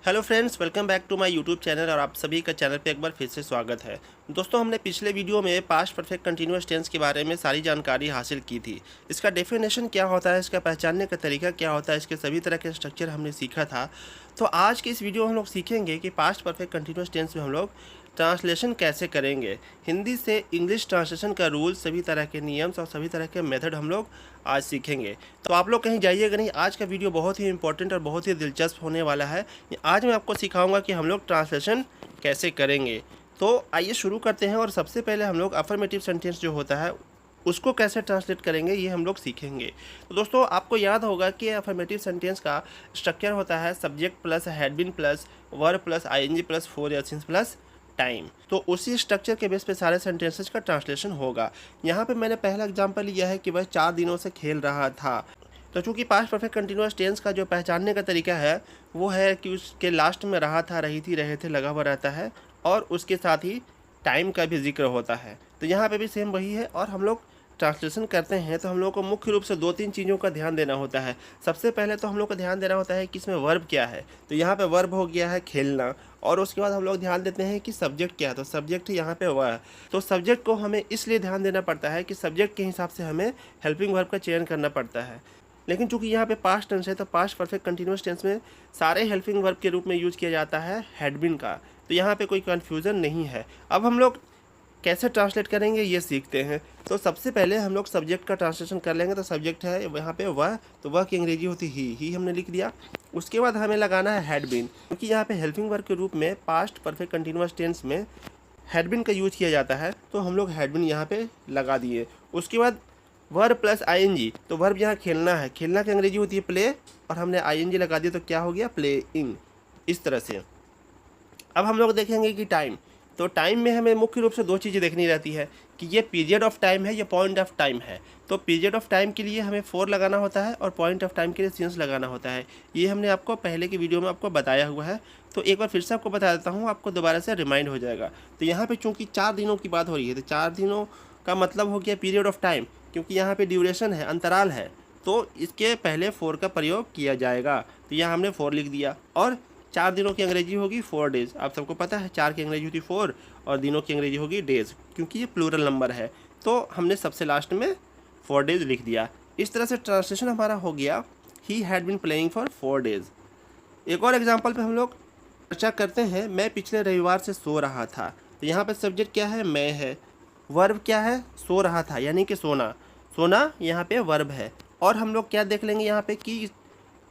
Hello friends, welcome back to my YouTube channel और आप सभी का चैनल पे एक बार फिर से स्वागत है। दोस्तों, हमने पिछले वीडियो में पास्ट परफेक्ट कंटिन्यूअस टेंस के बारे में सारी जानकारी हासिल की थी। इसका डेफिनेशन क्या होता है, इसका पहचानने का तरीका क्या होता है, इसके सभी तरह के स्ट्रक्चर हमने सीखा था। तो आज के इस वीडियो में हम लोग सीखेंगे कि पास्ट परफेक्ट कंटिन्यूअस टेंस में हम लोग ट्रांसलेशन कैसे करेंगे। हिंदी से इंग्लिश ट्रांसलेशन का रूल, सभी तरह के नियम्स और सभी तरह के मेथड हम लोग आज सीखेंगे। तो आप लोग कहीं जाइएगा नहीं, आज का वीडियो बहुत ही इंपॉर्टेंट और बहुत ही दिलचस्प होने वाला है। आज मैं आपको सिखाऊंगा कि हम लोग ट्रांसलेशन कैसे करेंगे। तो आइए शुरू करते हैं और सबसे पहले हम लोग अफर्मेटिव सेंटेंस जो होता है उसको कैसे ट्रांसलेट करेंगे ये हम लोग सीखेंगे। तो दोस्तों, आपको याद होगा कि अफर्मेटिव सेंटेंस का स्ट्रक्चर होता है subject plus had been plus verb plus ING plus for या सिंस प्लस टाइम। तो उसी स्ट्रक्चर के बेस पे सारे सेंटेंसेस का ट्रांसलेशन होगा। यहाँ पे मैंने पहला एग्जांपल लिया है कि वह 4 दिनों से खेल रहा था। तो चूंकि पास्ट परफेक्ट कंटिन्यूअस टेंस का जो पहचानने का तरीका है वो है कि उसके लास्ट में रहा था, रही थी, रहे थे लगा हुआ रहता है और उसके साथ ही टाइम का भी जिक्र होता है। तो यहाँ पे भी सेम वही है। और हम लोग ट्रांसलेशन करते हैं तो हम लोग को मुख्य रूप से 2-3 चीज़ों का ध्यान देना होता है। सबसे पहले तो हम लोग को ध्यान देना होता है कि इसमें वर्ब क्या है। तो यहाँ पे वर्ब हो गया है खेलना, और उसके बाद हम लोग ध्यान देते हैं कि सब्जेक्ट क्या है। तो सब्जेक्ट यहाँ पे वह है। तो सब्जेक्ट को हमें इसलिए ध्यान देना पड़ता है कि सब्जेक्ट के हिसाब से हमें हेल्पिंग वर्ब का चयन करना पड़ता है। लेकिन चूंकि यहाँ पे पास्ट टेंस है तो पास्ट परफेक्ट कंटिन्यूअस टेंस में सारे हेल्पिंग वर्ब के रूप में यूज किया जाता है हैड बीन का। तो यहाँ पे कोई कन्फ्यूज़न नहीं है। अब हम लोग कैसे ट्रांसलेट करेंगे ये सीखते हैं। तो सबसे पहले हम लोग सब्जेक्ट का ट्रांसलेशन कर लेंगे। तो सब्जेक्ट है यहाँ पे वह, तो वह की अंग्रेजी होती ही हमने लिख दिया। उसके बाद हमें लगाना है हैड बीन, क्योंकि यहाँ पे हेल्पिंग वर्ब के रूप में पास्ट परफेक्ट कंटिन्यूअस टेंस में हैड बीन का यूज किया जाता है। तो हम लोग हैड बीन यहाँ पे लगा दिए। उसके बाद वर्ब प्लस आईएनजी, तो वर्ब यहाँ खेलना है, खेलना की अंग्रेजी होती है प्ले, और हमने आईएनजी लगा दिया तो क्या हो गया प्लेइंग। इस तरह से अब हम लोग देखेंगे कि टाइम। तो टाइम में हमें मुख्य रूप से 2 चीज़ें देखनी रहती है कि ये पीरियड ऑफ टाइम है या पॉइंट ऑफ टाइम है। तो पीरियड ऑफ टाइम के लिए हमें 4 लगाना होता है और पॉइंट ऑफ टाइम के लिए सिंस लगाना होता है। ये हमने आपको पहले की वीडियो में आपको बताया हुआ है। तो एक बार फिर से आपको बता देता हूँ, आपको दोबारा से रिमाइंड हो जाएगा। तो यहाँ पर चूँकि 4 दिनों की बात हो रही है तो 4 दिनों का मतलब हो गया पीरियड ऑफ टाइम, क्योंकि यहाँ पर ड्यूरेशन है, अंतराल है। तो इसके पहले 4 का प्रयोग किया जाएगा। तो यहाँ हमने 4 लिख दिया। और 4 दिनों की अंग्रेजी होगी 4 डेज। आप सबको पता है 4 की अंग्रेजी होती 4 और दिनों की अंग्रेजी होगी डेज, क्योंकि ये प्लूरल नंबर है। तो हमने सबसे लास्ट में 4 डेज लिख दिया। इस तरह से ट्रांसलेशन हमारा हो गया he had been playing for 4 days. एक और एग्जाम्पल पे हम लोग चर्चा करते हैं, मैं पिछले रविवार से सो रहा था। तो यहाँ पे सब्जेक्ट क्या है, मैं है। वर्ब क्या है, सो रहा था यानी कि सोना। सोना यहाँ पे वर्ब है। और हम लोग क्या देख लेंगे यहाँ पे कि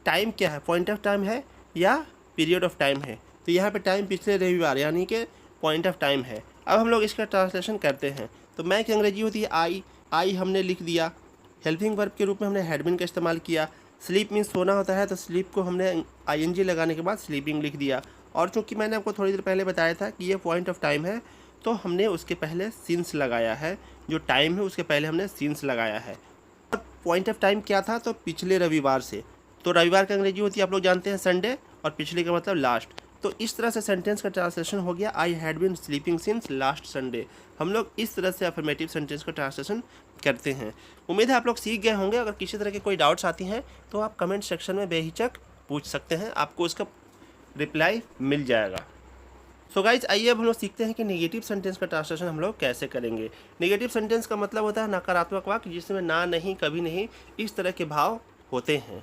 टाइम क्या है, पॉइंट ऑफ टाइम है या पीरियड ऑफ टाइम है। तो यहाँ पे टाइम पिछले रविवार यानी कि पॉइंट ऑफ टाइम है। अब हम लोग इसका ट्रांसलेशन करते हैं। तो मैं की अंग्रेजी होती है आई हमने लिख दिया। हेल्पिंग वर्ब के रूप में हमने हैड बीन का इस्तेमाल किया। स्लीप मीन्स सोना होता है, तो स्लीप को हमने आईएनजी लगाने के बाद स्लीपिंग लिख दिया। और चूँकि मैंने आपको थोड़ी देर पहले बताया था कि ये पॉइंट ऑफ टाइम है, तो हमने उसके पहले सिंस लगाया है। जो टाइम है उसके पहले हमने सिंस लगाया है। और पॉइंट ऑफ टाइम क्या था, तो पिछले रविवार से। तो रविवार की अंग्रेजी होती है, आप लोग जानते हैं, संडे, और पिछले का मतलब लास्ट। तो इस तरह से सेंटेंस का ट्रांसलेशन हो गया I had been sleeping since last Sunday. हम लोग इस तरह से अफर्मेटिव सेंटेंस का ट्रांसलेशन करते हैं। उम्मीद है आप लोग सीख गए होंगे। अगर किसी तरह के कोई डाउट्स आती हैं तो आप कमेंट सेक्शन में बेहिचक पूछ सकते हैं, आपको उसका रिप्लाई मिल जाएगा। सो गाइज, आइए अब हम लोग सीखते हैं कि नेगेटिव सेंटेंस का ट्रांसलेशन हम लोग कैसे करेंगे। नेगेटिव सेंटेंस का मतलब होता है नकारात्मक वाक्य जिसमें ना, नहीं, कभी नहीं, इस तरह के भाव होते हैं।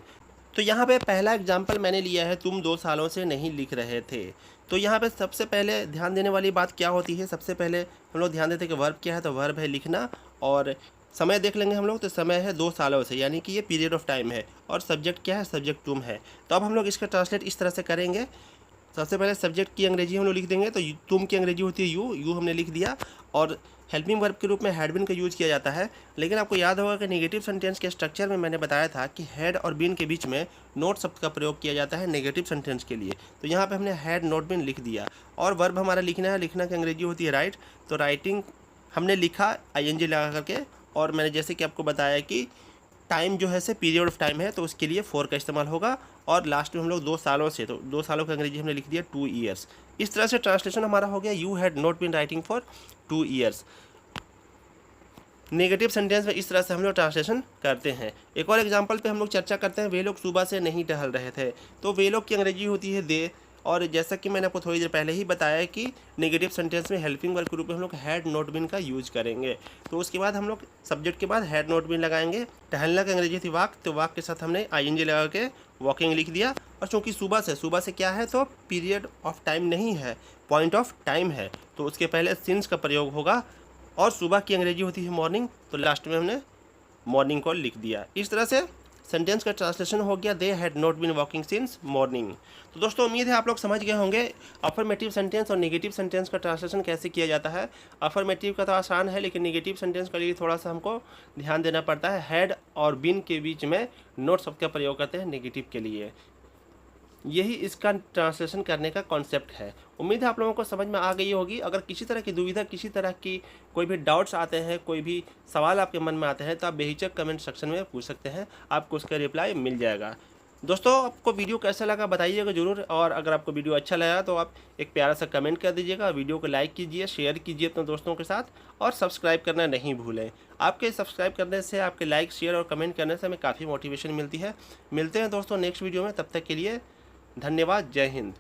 तो यहाँ पे पहला एग्जाम्पल मैंने लिया है, तुम 2 सालों से नहीं लिख रहे थे। तो यहाँ पे सबसे पहले ध्यान देने वाली बात क्या होती है, सबसे पहले हम लोग ध्यान देते हैं कि वर्ब क्या है। तो वर्ब है लिखना, और समय देख लेंगे हम लोग। तो समय है 2 सालों से यानी कि ये पीरियड ऑफ टाइम है। और सब्जेक्ट क्या है, सब्जेक्ट तुम है। तो अब हम लोग इसका ट्रांसलेट इस तरह से करेंगे। सबसे पहले सब्जेक्ट की अंग्रेजी हम लोग लिख देंगे। तो तुम की अंग्रेजी होती है यू हमने लिख दिया। और हेल्पिंग वर्ब के रूप में हैड बीन का यूज़ किया जाता है। लेकिन आपको याद होगा कि नेगेटिव सेंटेंस के स्ट्रक्चर में मैंने बताया था कि हैड और बीन के बीच में नोट शब्द का प्रयोग किया जाता है नेगेटिव सेंटेंस के लिए। तो यहाँ पे हमने हैड नोट बीन लिख दिया। और वर्ब हमारा लिखना है, लिखना की अंग्रेजी होती है राइट। तो राइटिंग हमने लिखा आईएनजी लगा करके। और मैंने जैसे कि आपको बताया कि टाइम जो है से पीरियड ऑफ टाइम है, तो उसके लिए 4 का इस्तेमाल होगा। और लास्ट में हम लोग 2 सालों से, तो 2 सालों की अंग्रेजी हमने लिख दिया 2 ईयर्स। इस तरह से ट्रांसलेशन हमारा हो गया you had not been writing for 2 years. Negative sentence में इस तरह से हम लोग ट्रांसलेशन करते हैं। एक और एग्जांपल पे हम लोग चर्चा करते हैं, वे लोग सुबह से नहीं टहल रहे थे। तो वे लोग की अंग्रेजी होती है दे, और जैसा कि मैंने आपको थोड़ी देर पहले ही बताया कि नेगेटिव सेंटेंस में हेल्पिंग वर्ब के रूप में हम लोग हैड नॉट बीन का यूज करेंगे। तो उसके बाद हम लोग सब्जेक्ट के बाद हैड नॉट बीन लगाएंगे। टहलना का अंग्रेजी थी वॉक, तो वॉक के साथ हमने आईएनजी लगा के वॉकिंग लिख दिया। और चूँकि सुबह से क्या है, तो पीरियड ऑफ टाइम नहीं है, पॉइंट ऑफ टाइम है, तो उसके पहले सिंस का प्रयोग होगा। और सुबह की अंग्रेजी होती है मॉर्निंग, तो लास्ट में हमने मॉर्निंग को लिख दिया। इस तरह से सेंटेंस का ट्रांसलेशन हो गया, they had not been walking since morning. तो दोस्तों उम्मीद है आप लोग समझ गए होंगे अफर्मेटिव सेंटेंस और नेगेटिव सेंटेंस का ट्रांसलेशन कैसे किया जाता है। अफर्मेटिव का तो आसान है, लेकिन नेगेटिव सेंटेंस के लिए थोड़ा सा हमको ध्यान देना पड़ता है। हैड और बीन के बीच में नॉट शब्द का प्रयोग करते हैं नेगेटिव के लिए। यही इसका ट्रांसलेशन करने का कॉन्सेप्ट है। उम्मीद है आप लोगों को समझ में आ गई होगी। अगर किसी तरह की दुविधा, किसी तरह की कोई भी डाउट्स आते हैं, कोई भी सवाल आपके मन में आते हैं, तो आप बेहिचक कमेंट सेक्शन में पूछ सकते हैं, आपको उसका रिप्लाई मिल जाएगा। दोस्तों आपको वीडियो कैसा लगा बताइएगा ज़रूर, और अगर आपको वीडियो अच्छा लगा तो आप एक प्यारा सा कमेंट कर दीजिएगा, वीडियो को लाइक कीजिए, शेयर कीजिए अपने दोस्तों के साथ, और सब्सक्राइब करना नहीं भूलें। आपके सब्सक्राइब करने से, आपके लाइक, शेयर और कमेंट करने से हमें काफ़ी मोटिवेशन मिलती है। मिलते हैं दोस्तों नेक्स्ट वीडियो में, तब तक के लिए धन्यवाद। जय हिंद।